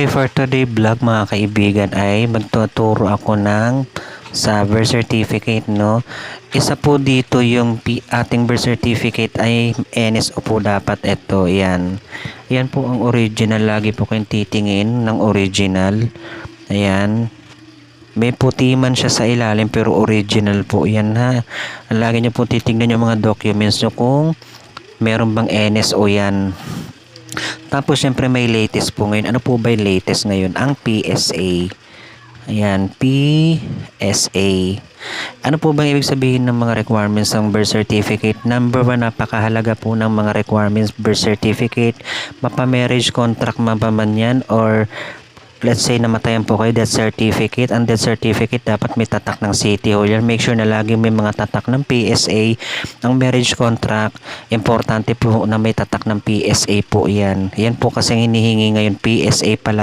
Okay, for today vlog mga kaibigan ay magtuturo ako sa birth certificate, no? Isa po dito yung ating birth certificate ay NSO po dapat ito. Yan. Yan po ang original. Lagi po kayong titingin ng original. Ayan. May puti man siya sa ilalim pero original po yan, ha. Lagi nyo po titingnan yung mga documents nyo kung meron bang NSO yan. Tapos syempre may latest po ngayon. Ano po ba yung latest ngayon? Ang PSA. Ayan, PSA. Ano po bang ibig sabihin ng mga requirements ng birth certificate? Number 1, napakahalaga po ng mga requirements birth certificate. Mapa-marriage contract man yan, or let's say namatayan po kayo, death certificate. Ang death certificate dapat may tatak ng City Hall. Make sure na lagi may mga tatak ng PSA. Ang marriage contract, importante po na may tatak ng PSA po yan. Yan po kasi hinihingi ngayon, PSA pala.